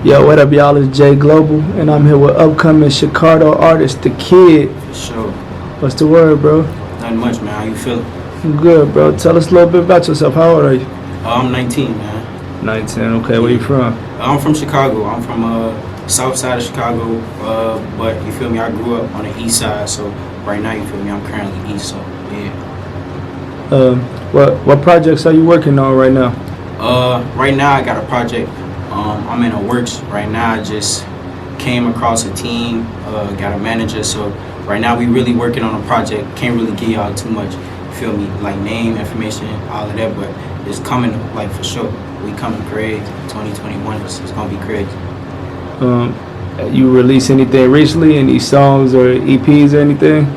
Yo, what up, y'all? It's Jay Global, and I'm here with upcoming Chicago artist, ThaKidd. For sure. What's the word, bro? Nothing much, man. How you feeling? I'm good, bro. Tell us a little bit about yourself. How old are you? I'm 19, man. 19. Okay, where you from? I'm from Chicago. I'm from south side of Chicago, but you feel me? I grew up on the east side, so right now, you feel me? I'm currently east, so yeah. What projects are you working on right now? Right now, I got a project. I'm in the works right now. I just came across a team, got a manager, so right now we really working on a project. Can't really give y'all too much, feel me, like name, information, all of that, but it's coming, like, for sure. We coming crazy. 2021, it's gonna be crazy. You released anything recently? Any songs or EPs or anything?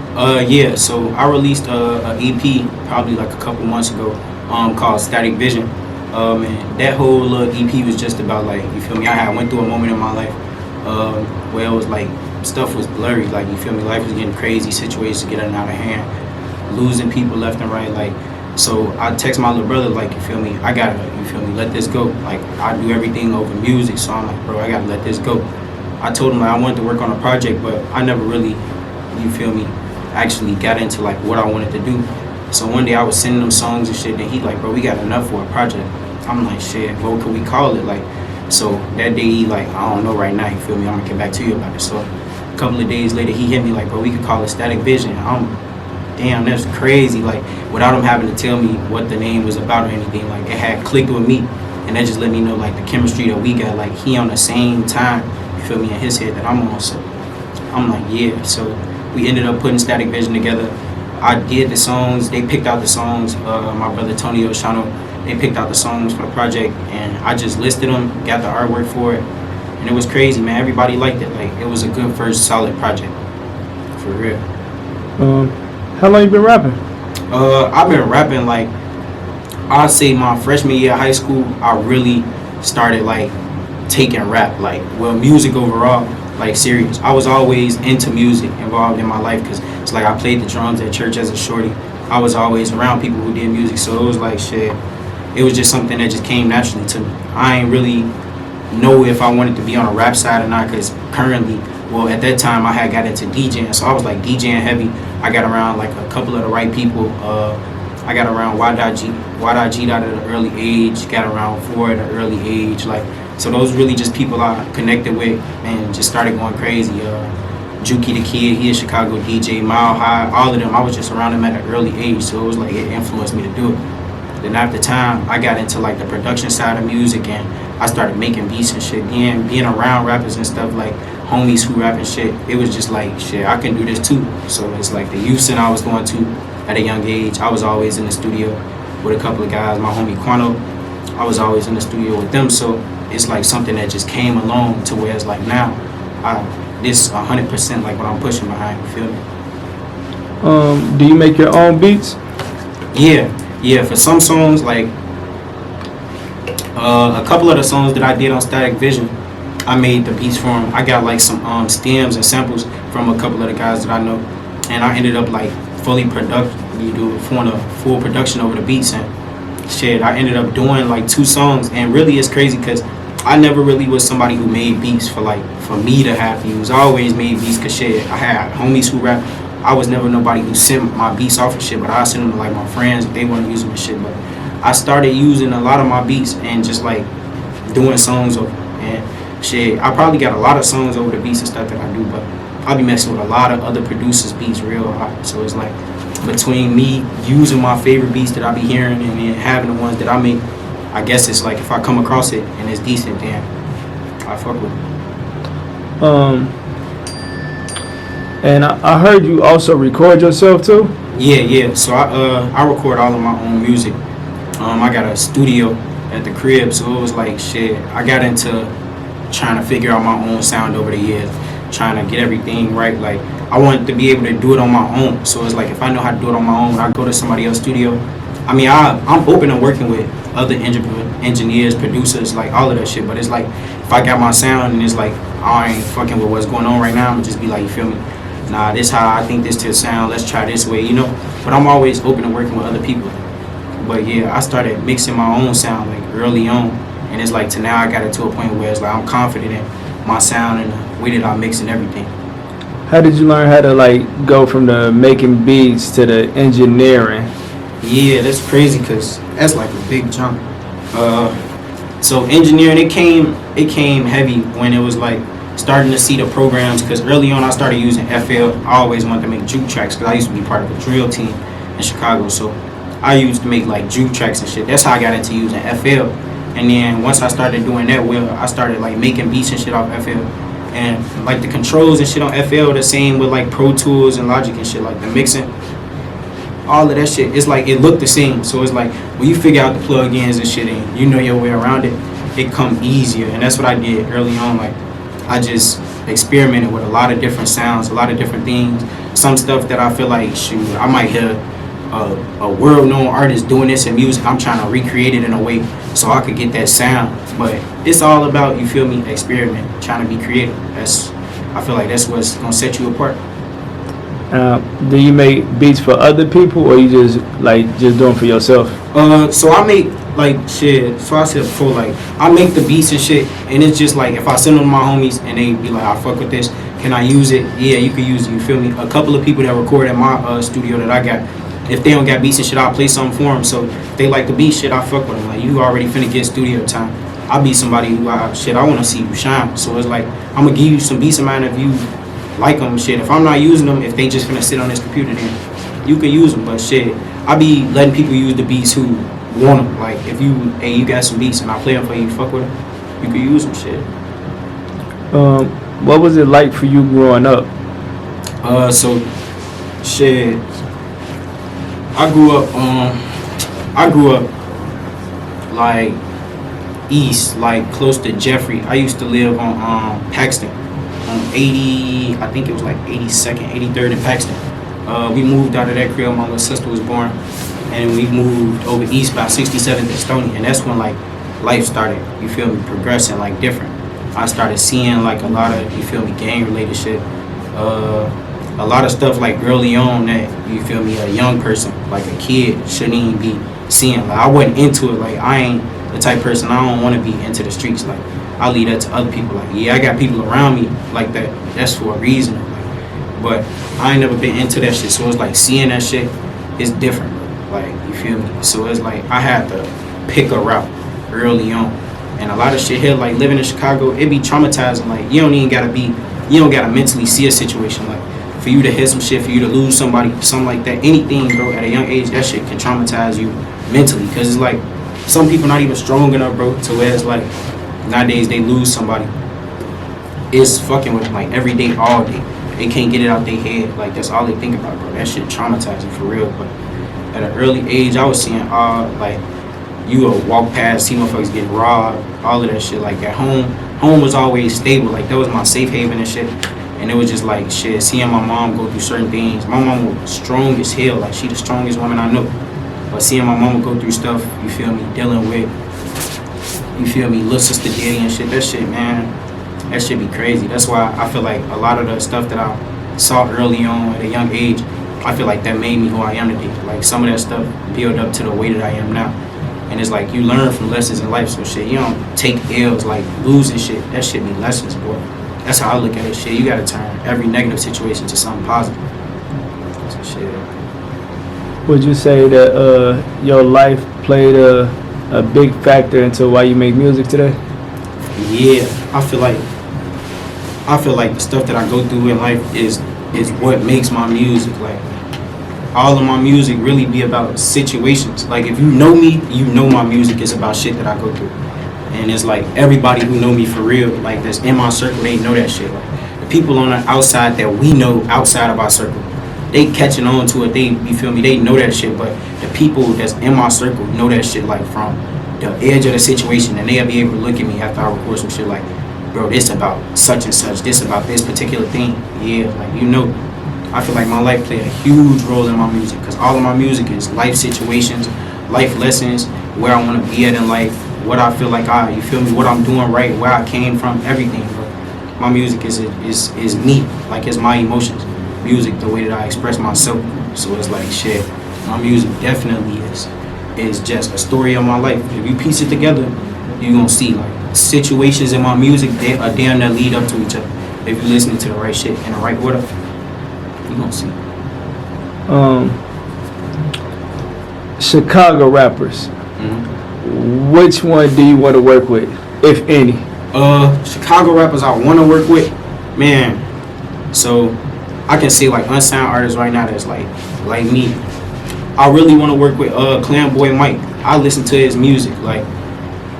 Yeah, so I released a EP probably like a couple months ago, called Static Vision. And that whole little EP was just about, like, you feel me, I went through a moment in my life where it was like stuff was blurry, like, you feel me, life was getting crazy, situations getting out of hand, losing people left and right, like, so I text my little brother, like, you feel me, I gotta, you feel me, let this go, like, I do everything over music, so I'm like, bro, I gotta let this go. I told him, like, I wanted to work on a project, but I never really, you feel me, actually got into, like, what I wanted to do. So one day I was sending them songs and shit, and he like, bro, we got enough for a project. I'm like, shit, what could we call it? Like, so that day he like, I don't know right now, you feel me, I'm gonna get back to you about it. So a couple of days later he hit me like, bro, we could call it Static Vision. Damn, that's crazy. Like, without him having to tell me what the name was about or anything, like, it had clicked with me, and that just let me know, like, the chemistry that we got, like, he on the same time, you feel me, in his head that I'm on. So I'm like, yeah. So we ended up putting Static Vision together. I did the songs, they picked out the songs, my brother Tony Oshano, they picked out the songs for the project, and I just listed them, got the artwork for it, and it was crazy, man. Everybody liked it. Like, it was a good first solid project, for real. How long you been rapping? I've been rapping, like, I'd say my freshman year of high school, I really started, like, taking rap, like, well, music overall, like, serious. I was always into music, involved in my life, because it's like I played the drums at church as a shorty. I was always around people who did music, so it was like, shit, it was just something that just came naturally to me. I ain't really know if I wanted to be on a rap side or not, because currently, well, at that time I had got into DJing, so I was like DJing heavy. I got around like a couple of the right people. I got around YG at an early age, got around 4 at an early age, like, so those really just people I connected with and just started going crazy. Juki the Kid, he a Chicago DJ, Mile High, all of them, I was just around them at an early age, so it was like it influenced me to do it. Then after time, I got into like the production side of music, and I started making beats and shit. Being around rappers and stuff, like homies who rap and shit, it was just like, shit, I can do this too. So it's like the youth center I was going to at a young age, I was always in the studio with a couple of guys, my homie Quano, I was always in the studio with them, so it's like something that just came along to where it's like now, this 100% like what I'm pushing behind, you feel me? Do you make your own beats? Yeah, for some songs, like a couple of the songs that I did on Static Vision, I made the beats for them. I got like some stems and samples from a couple of the guys that I know, and I ended up like doing a full production over the beats, and shit, I ended up doing like 2 songs, and really it's crazy because I never really was somebody who made beats for me to have views. I always made beats because shit, I had homies who rap. I was never nobody who sent my beats off and shit, but I sent them to like my friends if they want to use them and shit. But I started using a lot of my beats and just like doing songs over, and shit, I probably got a lot of songs over the beats and stuff that I do, but I'll be messing with a lot of other producers' beats real hot. So it's like between me using my favorite beats that I be hearing and then having the ones that I make, I guess it's like if I come across it and it's decent, then I fuck with it. And I heard you also record yourself too? Yeah. So I record all of my own music. I got a studio at the crib, so it was like shit. I got into trying to figure out my own sound over the years, trying to get everything right. Like, I wanted to be able to do it on my own. So it's like if I know how to do it on my own, when I go to somebody else's studio, I mean, I'm open to working with other engineers, producers, like all of that shit. But it's like if I got my sound and it's like I ain't fucking with what's going on right now, I'm just be like, you feel me? Nah, this how I think this to sound. Let's try this way, you know. But I'm always open to working with other people. But yeah, I started mixing my own sound like early on, And it's like to now I got it to a point where it's like I'm confident in my sound and the way that I mix and everything. How did you learn how to like go from the making beats to the engineering? Yeah, that's crazy because that's like a big jump. So engineering, it came heavy when it was like starting to see the programs, because early on I started using FL. I always wanted to make juke tracks because I used to be part of a drill team in Chicago. So I used to make like juke tracks and shit. That's how I got into using FL. And then once I started doing that, well, I started like making beats and shit off FL. And like the controls and shit on FL, the same with like Pro Tools and Logic and shit, like the mixing, all of that shit, it's like it looked the same. So it's like when you figure out the plugins and shit and you know your way around it, it come easier. And that's what I did early on. Like I just experimented with a lot of different sounds, a lot of different things. Some stuff that I feel like, shoot, I might hear a world-known artist doing this in music. I'm trying to recreate it in a way so I could get that sound. But it's all about, you feel me, experiment, trying to be creative. I feel like that's what's gonna set you apart. Do you make beats for other people, or you just doing for yourself? So I make like shit. So I said before, like I make the beats and shit, and it's just like if I send them to my homies and they be like, I fuck with this, can I use it? Yeah, you can use it. You feel me? A couple of people that record at my studio that I got, if they don't got beats and shit, I'll play something for them. So if they like the beat shit, I fuck with them. Like you already finna get studio time. I'll be somebody who I want to see you shine. So it's like I'm gonna give you some beats of mine if you like them. Shit, if I'm not using them, if they just finna sit on this computer, then you can use them. But shit, I be letting people use the beats who want them. Like if you got some beats and I play them for you, fuck with them, you can use them. Shit. What was it like for you growing up? So shit, I grew up like east, like close to Jeffrey. I used to live on Paxton, on 80, I think it was like 82nd, 83rd in Paxton. We moved out of that crib, my little sister was born, and we moved over east by 67th and Stony, and that's when like life started, you feel me, progressing like different. I started seeing like a lot of, you feel me, gang related shit. A lot of stuff like early on that, you feel me, a young person, like a kid, shouldn't even be seeing. Like I wasn't into it. Like I ain't the type of person, I don't want to be into the streets. Like I leave that to other people. Like yeah, I got people around me like that. That's for a reason. Like, but I ain't never been into that shit. So it's like seeing that shit is different. Like you feel me. So it's like I had to pick a route early on, and a lot of shit here, like living in Chicago, it be traumatizing. Like you don't gotta mentally see a situation. Like for you to hit some shit, for you to lose somebody, something like that, anything, bro, at a young age, that shit can traumatize you mentally. Because it's like, some people not even strong enough, bro, to where it's like, nowadays they lose somebody. It's fucking with them, like, every day, all day. They can't get it out their head. Like, that's all they think about, bro. That shit traumatizing, for real. But at an early age, I was seeing, like, you would walk past, see motherfuckers get robbed, all of that shit. Like, at home was always stable. Like, that was my safe haven and shit. And it was just like shit, seeing my mom go through certain things. My mom was strong as hell, like she the strongest woman I know. But seeing my mama go through stuff, you feel me, dealing with, you feel me, little sister daddy and shit, that shit, man, that shit be crazy. That's why I feel like a lot of the stuff that I saw early on at a young age, I feel like that made me who I am today. Like some of that stuff built up to the way that I am now. And it's like you learn from lessons in life, so shit, you don't take L's like losing shit. That shit be lessons, boy. That's how I look at it. Shit, you gotta turn every negative situation to something positive. So shit. Would you say that your life played a big factor into why you make music today? Yeah, I feel like the stuff that I go through in life is what makes my music. Like all of my music really be about situations. Like if you know me, you know my music is about shit that I go through. And it's like everybody who know me for real, like that's in my circle, they know that shit. Like the people on the outside that we know outside of our circle, they catching on to it. They, you feel me? They know that shit. But the people that's in my circle know that shit, like from the edge of the situation, and they'll be able to look at me after I record some shit like, bro, this about such and such, this about this particular thing. Yeah, like you know, I feel like my life played a huge role in my music because all of my music is life situations, life lessons, where I want to be at in life. What I feel like you feel me, what I'm doing right, where I came from, everything, bro. My music is me, like it's my emotions. Music, the way that I express myself. So it's like shit, my music definitely is just a story of my life. If you piece it together, you gonna see like situations in my music, they are damn near lead up to each other. If you're listening to the right shit in the right order, you gonna see. Chicago rappers. Which one do you want to work with, if any? Chicago rappers I want to work with, man. So I can say like unsigned artists right now that's like me. I really want to work with Clan Boy Mike. I listen to his music. Like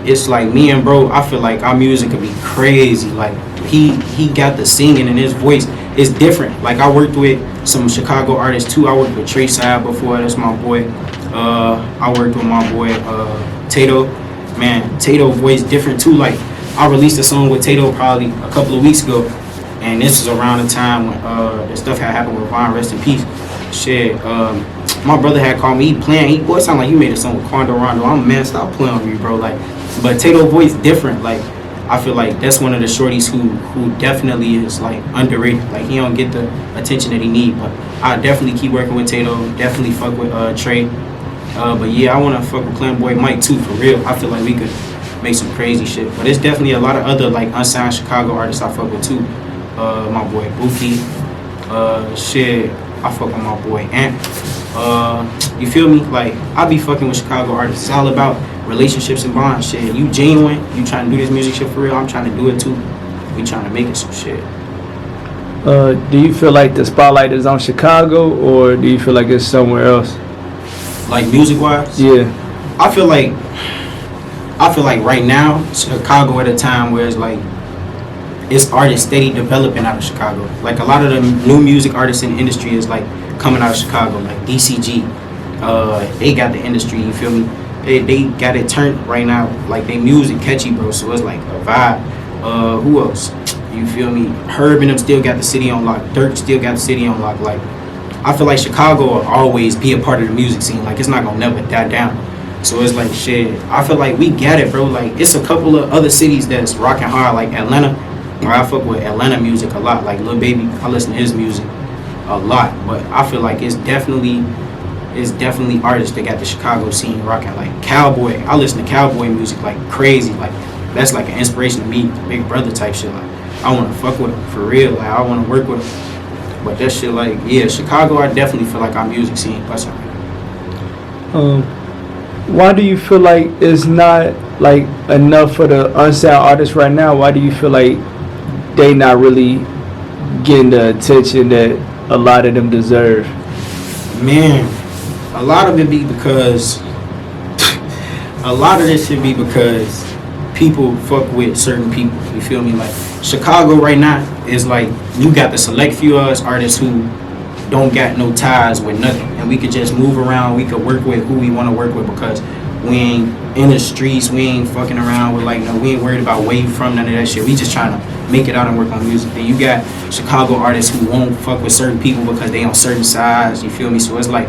it's like me and bro. I feel like our music could be crazy. Like he got the singing in his voice. It's different. Like I worked with some Chicago artists too. I worked with Trey Side before. That's my boy. I worked with my boy Tato. Man, Tato voice different too. Like I released a song with Tato probably a couple of weeks ago, and this was around the time when the stuff had happened with Vaughn, rest in peace. Shit, my brother had called me. He playing. Boy, it sound like you made a song with Quando Rondo. I'm man, stop playing with me, bro. Like, but Tato voice different. Like, I feel like that's one of the shorties who definitely is like underrated. Like he don't get the attention that he need. But I definitely keep working with Tato. Definitely fuck with Trey. But yeah, I want to fuck with Clan Boy Mike too, for real. I feel like we could make some crazy shit. But there's definitely a lot of other like unsigned Chicago artists I fuck with too. My boy Buki. Shit, I fuck with my boy Ant. You feel me? Like I be fucking with Chicago artists. It's all about relationships and bonds. Shit, you genuine. You trying to do this music shit for real. I'm trying to do it too. We trying to make it some shit. Do you feel like the spotlight is on Chicago, or do you feel like it's somewhere else? Like music wise? Yeah. I feel like right now Chicago at a time where it's like it's artists steady developing out of Chicago. Like a lot of the new music artists in the industry is like coming out of Chicago, like DCG. They got the industry, you feel me? They got it turned right now. Like they music catchy, bro. So it's like a vibe. Who else? You feel me? Herb and them still got the city on lock. Dirk still got the city on lock. Like I feel like Chicago will always be a part of the music scene. Like it's not gonna never die down. So it's like shit. I feel like we got it, bro. Like it's a couple of other cities that's rocking hard, like Atlanta. I fuck with Atlanta music a lot. Like Lil Baby, I listen to his music a lot. But I feel like it's definitely artists that got the Chicago scene rocking. Like Cowboy, I listen to Cowboy music like crazy. Like that's like an inspiration to me, Big Brother type shit. Like I want to fuck with him for real. Like I want to work with him. But that shit, like, yeah, Chicago, I definitely feel like our music scene. Why do you feel like it's not like enough for the unsigned artists right now? Why do you feel like they not really getting the attention that a lot of them deserve? Man, a lot of it be because a lot of this should be because people fuck with certain people. You feel me? Like Chicago right now is like you got the select few of us artists who don't got no ties with nothing, and we could just move around. We could work with who we want to work with because we ain't in the streets. We ain't fucking around with like we ain't worried about where you from, none of that shit. We just trying to make it out and work on music. Then you got Chicago artists who won't fuck with certain people because they on certain sides. You feel me? So it's like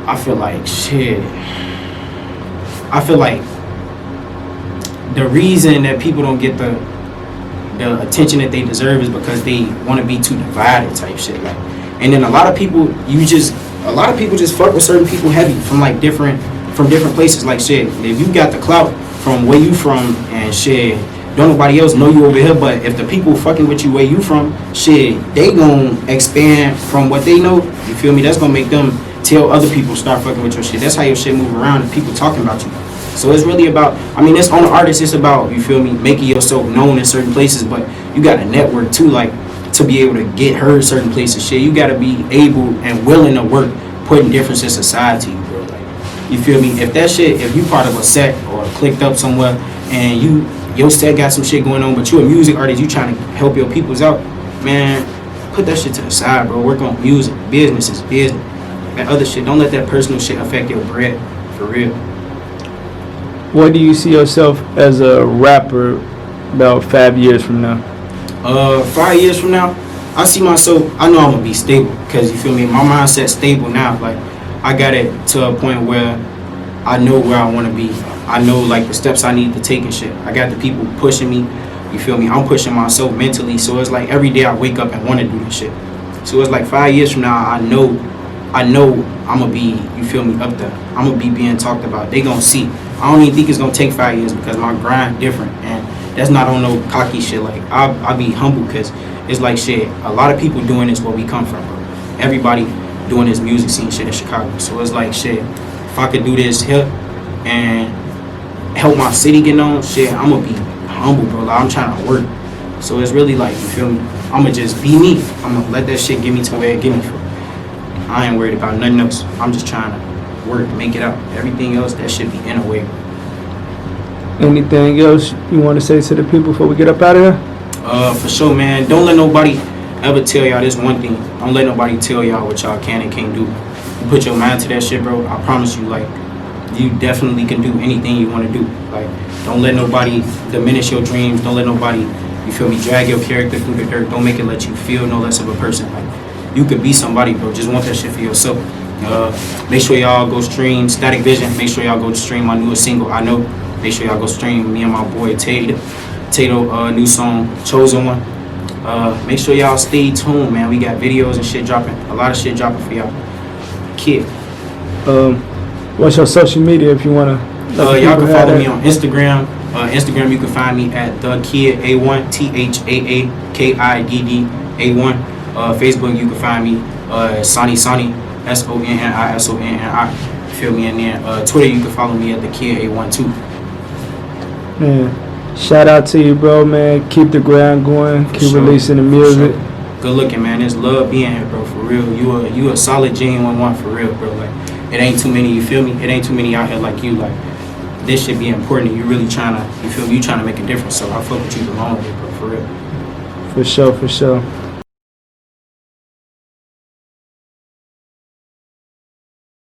I feel like shit. I feel like the reason that people don't get the attention that they deserve is because they want to be too divided type shit. Like, and then a lot of people just fuck with certain people heavy from different places. Like shit, if you got the clout from where you from and shit, don't nobody else know you over here. But if the people fucking with you where you from, shit, they gonna expand from what they know. You feel me? That's gonna make them tell other people start fucking with your shit. That's how your shit move around and people talking about you. So it's really about, it's on the artist, it's about, you feel me, making yourself known in certain places, but you got to network too, like, to be able to get heard certain places, shit. You got to be able and willing to work, putting difference in society, bro. Like, you feel me? If you part of a set or clicked up somewhere and your set got some shit going on, but you a music artist, you trying to help your peoples out, man, put that shit to the side, bro. Work on music. Business is business. That other shit, don't let that personal shit affect your bread, for real. What do you see yourself as a rapper about 5 years from now? 5 years from now, I see myself, I know I'm going to be stable. Because, you feel me, my mindset's stable now. Like, I got it to a point where I know where I want to be. I know, like, the steps I need to take and shit. I got the people pushing me. You feel me? I'm pushing myself mentally. So it's like every day I wake up and want to do this shit. So it's like 5 years from now, I know I know I'm gonna be, you feel me, up there. I'm gonna be being talked about. They gonna see. I don't even think it's gonna take 5 years because my grind different, and that's not on no cocky shit. Like I be humble because it's like shit. A lot of people doing this where we come from, bro. Everybody doing this music scene shit in Chicago. So it's like shit. If I could do this here and help my city get on, shit, I'm gonna be humble, bro. Like, I'm trying to work. So it's really like, you feel me? I'm gonna just be me. I'm gonna let that shit get me to where it get me from. I ain't worried about nothing else. I'm just trying to work, make it out. Everything else, that should be in a way. Anything else you want to say to the people before we get up out of here? For sure, man. Don't let nobody ever tell y'all this one thing. Don't let nobody tell y'all what y'all can and can't do. You put your mind to that shit, bro. I promise you, like, you definitely can do anything you want to do. Like, don't let nobody diminish your dreams. Don't let nobody, you feel me, drag your character through the dirt. Don't make it let you feel no less of a person. Like, you could be somebody, bro. Just want that shit for yourself. Make sure y'all go stream Static Vision. Make sure y'all go stream my newest single, I Know. Make sure y'all go stream me and my boy Tato new song, Chosen One. Make sure y'all stay tuned, man. We got videos and shit dropping. A lot of shit dropping for y'all. Kid. What's your social media if you want to? Y'all can follow me on Instagram. Instagram, you can find me at ThaKidd A1, ThaKidd A1. Facebook, you can find me Sonny, SONNISONNI. Feel me in there. Twitter, you can follow me at ThaKidd A1 too. Man, shout out to you, bro, man. Keep the grind going. Keep releasing the music. Good looking, man. It's love being here, bro. For real. You a solid, genuine one, for real, bro. Like, it ain't too many, you feel me? It ain't too many out here like you. Like, this should be important. You really trying to, you feel me? You trying to make a difference. So I fuck with you the long way, bro. For real. For sure.